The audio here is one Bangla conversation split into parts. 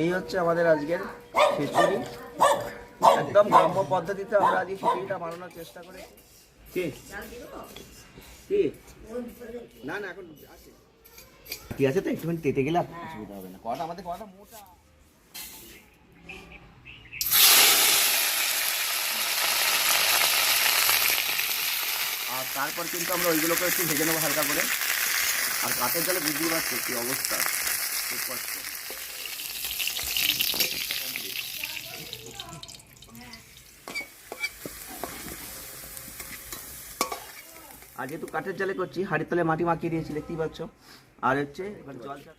এই হচ্ছে আমাদের আজকের খিচুড়ি। একদম গ্রাম্য পদ্ধতিতে আমরা আজকে খিচুড়িটা বানানোর চেষ্টা করেছি। কি কি না না এখন আছে কি আছে তো একটুখানি তেতে গেলে অসুবিধা হবে না। কটা আমাদের কটা মোটা আর তারপর কিন্তু আমরা ওইগুলোকে একটু ভেজে নেবো হালকা করে। আর কাঠের জালে বুঝতেই পারছো কি অবস্থা, খুব কষ্ট। আর যেহেতু কাঠের জালে করছি, হাঁড়ির তলে মাটি মাখিয়ে দিয়েছি দেখতেই পাচ্ছ। আর হচ্ছে এবার জলটা,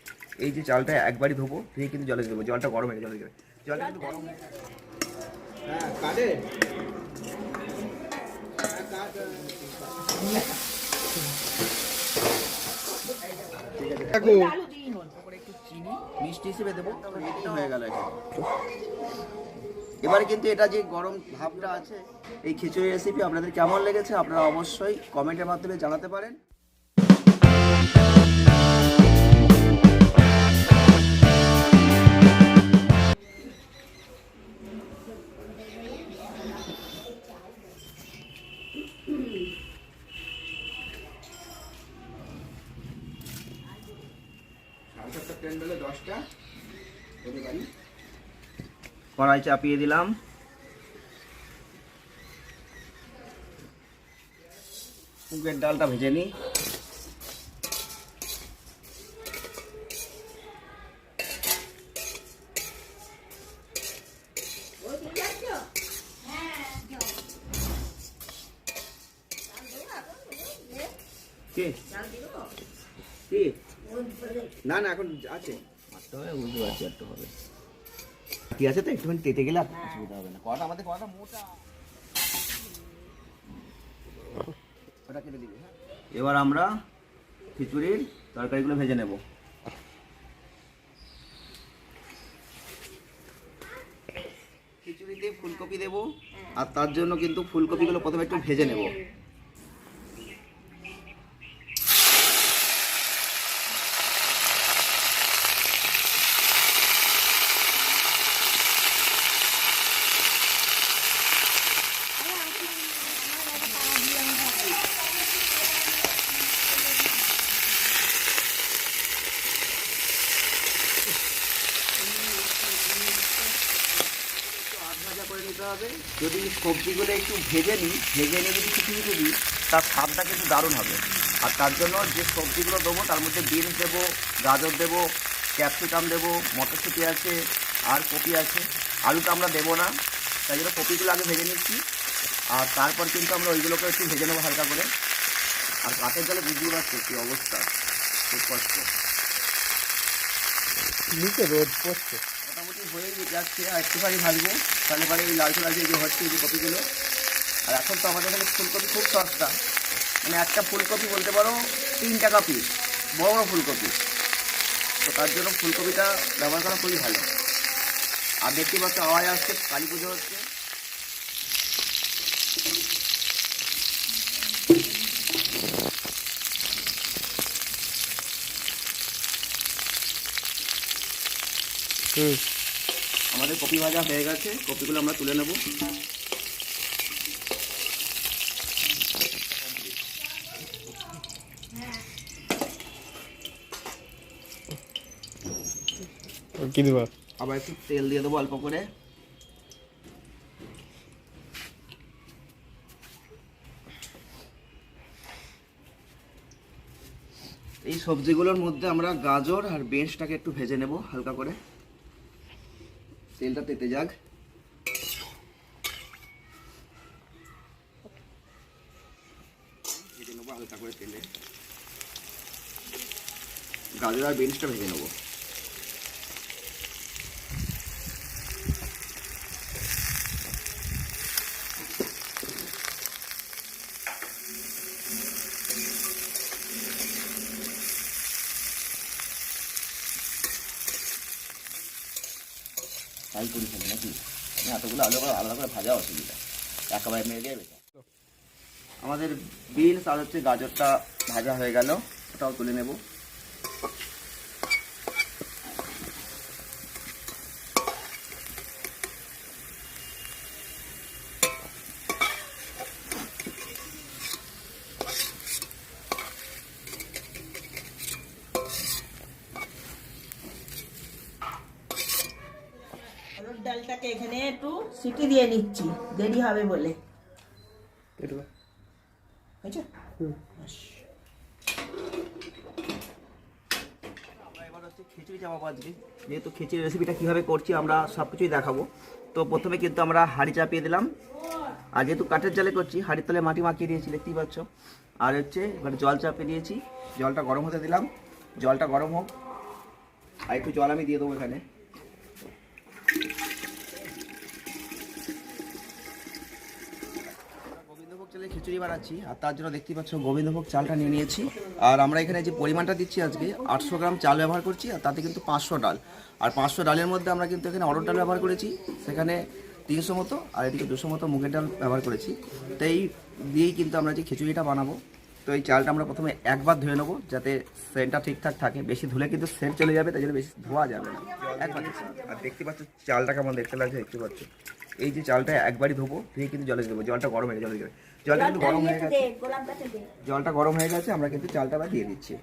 এই যে চালটা একবারই ধোবো, ধুয়ে কিন্তু জলে দেবো। জলটা গরম হয়ে জলে দেবে, জলটা কিন্তু গরম হয়ে হ্যাঁ কাটে একটু চিনি মিষ্টি হিসেবে দেবো, হয়ে গেল। এবারে কিন্তু এটা যে গরম ভাবটা আছে, এই খিচুড়ি রেসিপি আপনাদের কেমন লেগেছে আপনারা অবশ্যই কমেন্টের মাধ্যমে জানাতে পারেন। কড়াই চাপিয়ে দিলাম, মুগের ডালটা ভেজে নিই। না না এখন আছে, বুঝতে পারছি একটু হবে কি আছে তো একটুখানি তেতে গেলে অসুবিধা হবে না। কটা আমাদের কটা মোটা ওটা কেটে দিবি। এবার আমরা খিচুড়ির তরকারিগুলো ভেজে নেব। খিচুড়িতে ফুলকপি দেব, আর তার জন্য কিন্তু ফুলকপিগুলো প্রথমে একটু ভেজে নেব। যদি সবজিগুলো একটু ভেজে নিই, ভেজে নিয়ে যদি খিচুড়িতে দিই, তার স্বাদটা কিন্তু দারুণ হবে। আর তার জন্য যে সবজিগুলো দেবো তার মধ্যে বিনস দেবো, গাজর দেবো, ক্যাপসিকাম দেবো, মটরশুঁটি আছে, আর কপি আছে। আলুটা আমরা দেবো না, তাই জন্য কপিগুলো আগে ভেজে নিচ্ছি। আর তারপর কিন্তু আমরা ওইগুলোকে একটু ভেজে নেবো হালকা করে। আর কাঠের জালে বুঝতেই পারছো কী অবস্থা, খুব কষ্ট। নিচে রোদ পড়ছে, মোটামুটি হয়ে যাচ্ছে। আর একটুখানি ভাজবো, তাহলে পরে এই লালচে লালচে যে হচ্ছে এই যে কপিগুলো। আর এখন তো আমাদের এখানে ফুলকপি খুব সস্তা, মানে একটা ফুলকপি বলতে পারো 3 টাকা পিস, বড় বড় ফুলকপি। তো তার জন্য ফুলকপিটা ব্যবহার করা খুবই ভালো। আর দেখতে পাচ্ছ আওয়াজ আসছে, কালী পুজো হচ্ছে। আমাদের কপি ভাজা হয়ে গেছে, কপিগুলো আমরা তুলে নেব। আবার একটু তেল দিয়ে দেবো অল্প করে। এই সবজিগুলোর মধ্যে আমরা গাজর আর বিনসটাকে একটু ভেজে নেব হালকা করে, তেলটা তেতে যাক। ভেজে নেবো হালকা করে তেলে, গাজর আর বিনসটা ভেজে নেবো। তাই করি নাকি এতগুলো আলু আলাদা করে ভাজা অসুবিধা, একেবারে মেরে দিয়ে বেটা। আমাদের বিনস আর হচ্ছে গাজরটা ভাজা হয়ে গেল, ওটাও তুলে নেব। ডালটাকে এখানে একটু সিটি দিয়ে নিচ্ছি, দেরি হবে বলে। হয়েছে? ব্যাস। আমরা এবার হচ্ছে খিচুড়ি চাপাবো আজকে। যেহেতু খিচুড়ি রেসিপিটা কীভাবে করছি আমরা সব কিছুই দেখাবো। তো প্রথমে কিন্তু আমরা হাঁড়ি চাপিয়ে দিলাম, আর যেহেতু কাঠের জালে করছি হাঁড়ির তলে মাটি মাখিয়ে দিয়েছি, দেখতেই পাচ্ছ। আর হচ্ছে এবারে জল চাপিয়ে দিয়েছি, জলটা গরম হতে দিলাম। জলটা গরম হোক, আর একটু জল আমি দিয়ে দেবো এখানে। গোবিন্দভোগ চালের খিচুড়ি বানাচ্ছি, আর তার জন্য দেখতেই পাচ্ছ গোবিন্দভোগ চালটা নিয়ে নিয়েছি। আর আমরা এখানে যে পরিমাণটা দিচ্ছি আজকে 800 গ্রাম চাল ব্যবহার করছি, আর তাতে কিন্তু 500 ডাল। আর 500 ডালের মধ্যে আমরা কিন্তু এখানে অরহর ডাল ব্যবহার করেছি, সেখানে 300 মতো, আর এদিকে 200 মতো মুগের ডাল ব্যবহার করেছি। তো এই দিয়েই কিন্তু আমরা যে খিচুড়িটা বানাবো। তো এই চালটা আমরা প্রথমে একবার ধুয়ে নেবো, যাতে সেন্টটা ঠিকঠাক থাকে। বেশি ধুলে কিন্তু সেন্ট চলে যাবে, তাই জন্য বেশি ধোয়া যাবে না। একবার। আর দেখতে পাচ্ছ চালটা কেমন দেখতে লাগছে, দেখতে পাচ্ছ। এই যে চালটা একবারই ধোবো, ধুয়ে কিন্তু জলে দেবো। জলটা গরম হয়ে জলে দেবে, জলটা কিন্তু গরম হয়ে গেছে। জলটা গরম হয়ে গেছে, আমরা কিন্তু চালটা আবার দিয়ে দিচ্ছি।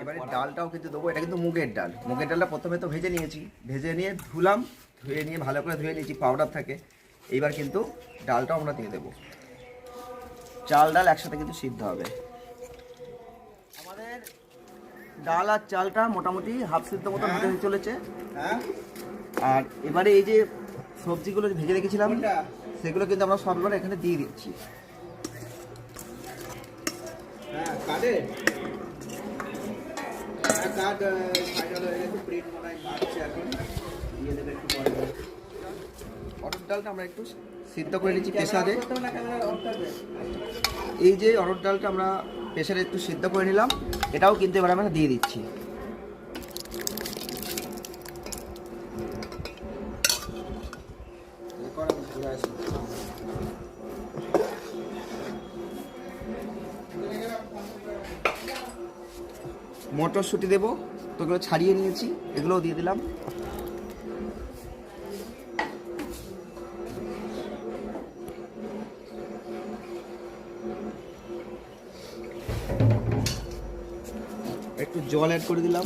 এবারে ডালটাও কিন্তু দেবো, এটা কিন্তু মুগের ডাল। মুগের ডালটা প্রথমে তো ভেজে নিয়েছি, ভেজে নিয়ে ধুলাম, ধুয়ে নিয়ে ভালো করে ধুয়ে নিয়েছি, পাউডার থাকে। এইবার কিন্তু ডালটাও আমরা দিয়ে দেবো। চাল ডাল একসাথে কিন্তু সিদ্ধ হবে। আমাদের ডাল আর চালটা মোটামুটি হাফ সিদ্ধ মতন হতে চলেছে। আর এবারে এই যে সবজিগুলো ভেজে রেখেছিলাম সেগুলো কিন্তু আমরা সব এবারে এখানে দিয়ে দিচ্ছি। অরহর ডালটা আমরা একটু সিদ্ধ করে নিচ্ছি প্রেসারে। এই যে অরহর ডালটা আমরা প্রেসারে একটু সিদ্ধ করে নিলাম, এটাও কিন্তু এবার আমরা দিয়ে দিচ্ছি। মটরশুঁটি দেবো, তো এগুলো ছাড়িয়ে নিয়েছি, এগুলোও দিয়ে দিলাম। একটু জল অ্যাড করে দিলাম।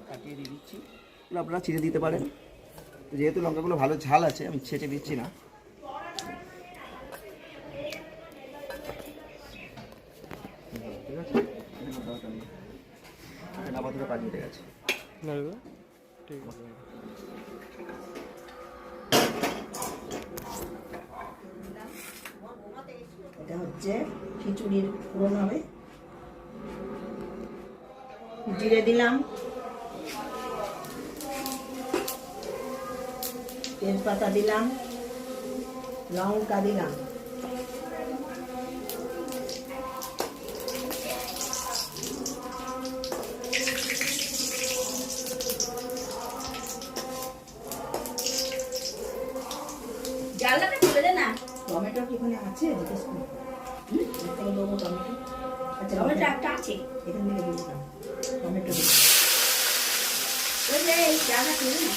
কাটিয়ে দিয়ে দিচ্ছি, আপনারা ছিঁড়ে দিতে পারেন। যেহেতু লঙ্কাগুলো ভালো ঝাল আছে, আমি ছেঁচে দিচ্ছি না। ঠিক আছে, আপাতত কাজ হয়ে গেছে। এটা হচ্ছে খিচুড়ির ফোড়ন হবে। জিরে দিলাম, তেজপাতা দিলাম, লঙ্কা দিলাম, জানলাটা খুলে দে না। টমেটো কি ওখানে আছে? এখানে দেবো টমেটো। আচ্ছা, টমেটো একটা আছে। এখান থেকে দিয়ে দিলাম টমেটো। ওই যে এই জানলা খুলে না।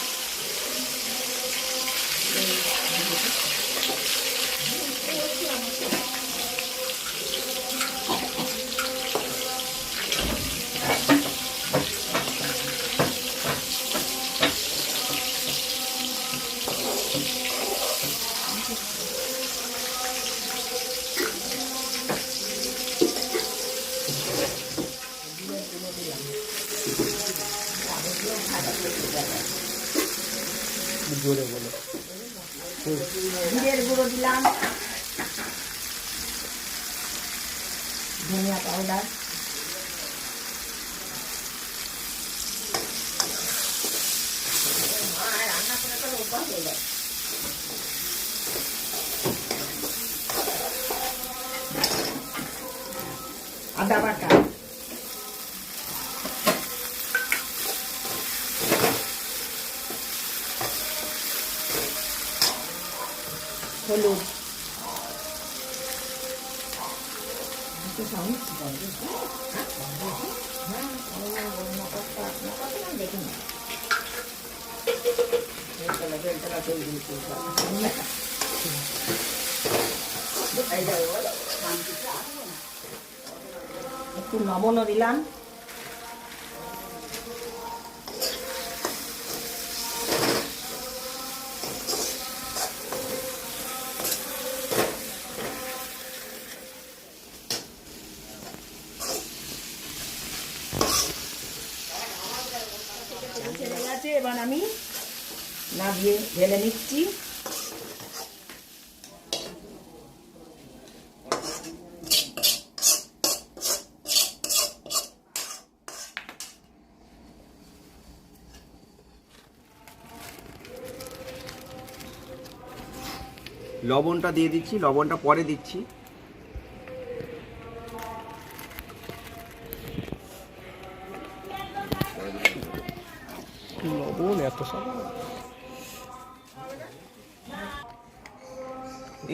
জোরে বলো। জিরের গুঁড়ো দিলাম, ধনিয়া পাউডার, রান্না করে তো অভ্যাস হয়ে যায়। আদা বাটা, হলুদ, তো সাউন্ড কি করে? হ্যাঁ, দেখিনি। বেলতলা তৈরি একটু লবণও দিলাম। ছেড়ে গেছে, এবার আমি নামিয়ে ঢেলে নিচ্ছি। লবণটা দিয়ে দিচ্ছি, লবণটা পরে দিচ্ছি। লবণ এত সব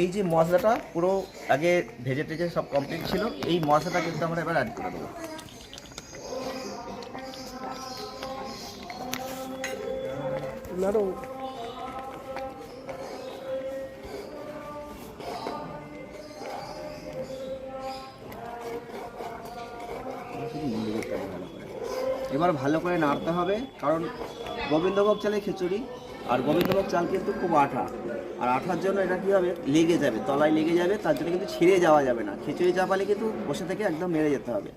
এই যে মশলাটা পুরো আগে ভেজে টেজে সব কমপ্লিট ছিল, এই মশলাটা কিন্তু আমরা এবার অ্যাড করে দেবো। নাড়ো। এবার ভালো করে নাড়তে হবে, কারণ গোবিন্দভোগ চালের খিচুড়ি, আর গোবিন্দভোগ চাল কিন্তু খুব আঠা, আর আঠার জন্য এটা কী হবে, লেগে যাবে, তলায় লেগে যাবে, তার জন্য কিন্তু ছিঁড়ে যাওয়া যাবে না। খিচুড়ি চাপালে কিন্তু বসে থেকে একদম মেরে যেতে হবে।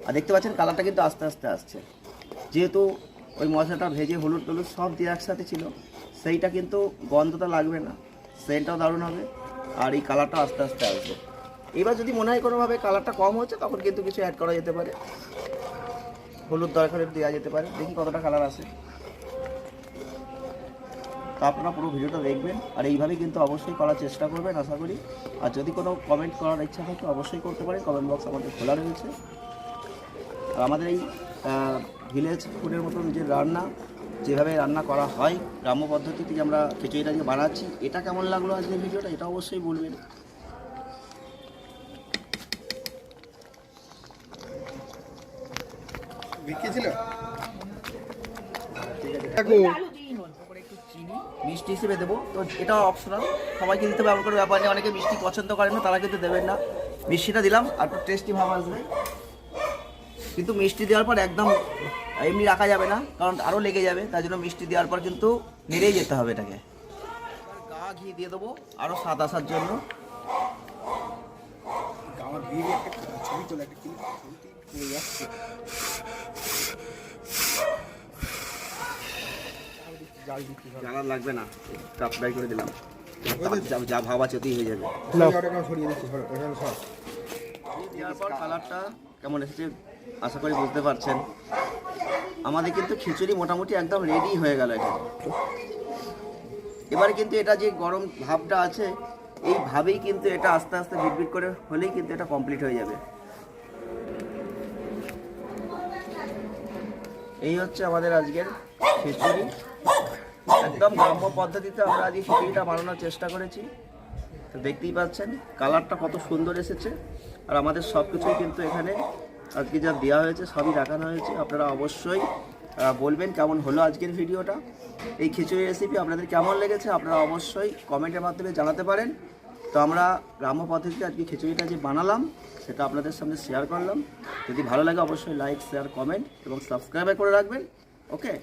আর দেখতে পাচ্ছেন কালারটা কিন্তু আস্তে আস্তে আসছে, যেহেতু ওই মশলাটা ভেজে হলুদ টলুদ সব দিয়ে একসাথে ছিল, সেইটা কিন্তু গন্ধটা লাগবে না, সেন্টটাও দারুণ হবে, আর এই কালারটা আস্তে আস্তে আসবে। এবার যদি মনে হয় কোনোভাবে কালারটা কম হচ্ছে, তখন কিন্তু কিছু অ্যাড করা যেতে পারে, হলুদ দরকার দেওয়া যেতে পারে। দেখি কতটা কালার আসে। তো আপনারা পুরো ভিডিওটা দেখবেন, আর এইভাবেই কিন্তু অবশ্যই করার চেষ্টা করবেন আশা করি। আর যদি কোনো কমেন্ট করার ইচ্ছা থাকে অবশ্যই করতে পারেন, কমেন্ট বক্স আমাদের খোলা রয়েছে। আর আমাদের এই ভিলেজ ফুডের মতন যে রান্না, যেভাবে রান্না করা হয় গ্রাম্য পদ্ধতিতে, যে আমরা খিচুড়িটা যে বানাচ্ছি, এটা কেমন লাগলো আজকের ভিডিওটা, এটা অবশ্যই বলবেন। মিষ্টি হিসেবে দেবো, তো এটা অপশনাল, সবাইকে দিতে হবে এমন কোনো ব্যাপার নেই। অনেকে মিষ্টি পছন্দ করেন না, তারা কিন্তু দেবেন না। মিষ্টিটা দিলাম, আর একটু টেস্টি ভাব আসবে। কিন্তু মিষ্টি দেওয়ার পর একদম এমনি রাখা যাবে না, কারণ আরও লেগে যাবে, তাই জন্য মিষ্টি দেওয়ার পর কিন্তু নেড়েই যেতে হবে এটাকে। গা ঘি দিয়ে দেবো আরও স্বাদ আসার জন্য। জ্বালা লাগবে না, কাপ ফ্রাই করে দিলাম, যা ভাব আছে ওতেই হয়ে যাবে। দেওয়ার পর কালারটা কেমন এসেছে আশা করি বুঝতে পারছেন। আমাদের কিন্তু খিচুড়ি মোটামুটি একদম রেডি হয়ে গেল এখানে। এবারে কিন্তু এটা যে গরম ভাবটা আছে, এই ভাবেই কিন্তু এটা আস্তে আস্তে বিট করে হলেই কিন্তু এটা কমপ্লিট হয়ে যাবে। এই হচ্ছে আমাদের আজকের খিচুড়ি, একদম গ্রাম্য পদ্ধতিতে আমরা আজকে খিচুড়িটা বানানোর চেষ্টা করেছি। তো দেখতেই পাচ্ছেন কালারটা কত সুন্দর এসেছে, আর আমাদের সব কিছুই কিন্তু এখানে আজকে যা দেওয়া হয়েছে সবই রাখানো হয়েছে। আপনারা অবশ্যই বলবেন কেমন হলো আজকের ভিডিওটা, এই খিচুড়ি রেসিপি আপনাদের কেমন লেগেছে, আপনারা অবশ্যই কমেন্টের মাধ্যমে জানাতে পারেন। তো আমরা গ্রাম্য পদ্ধতিতে আজকে খিচুড়িটা যে বানালাম সেটা আপনাদের সামনে শেয়ার করলাম। যদি ভালো লাগে অবশ্যই লাইক, শেয়ার, কমেন্ট এবং সাবস্ক্রাইব করে রাখবেন। ওকে।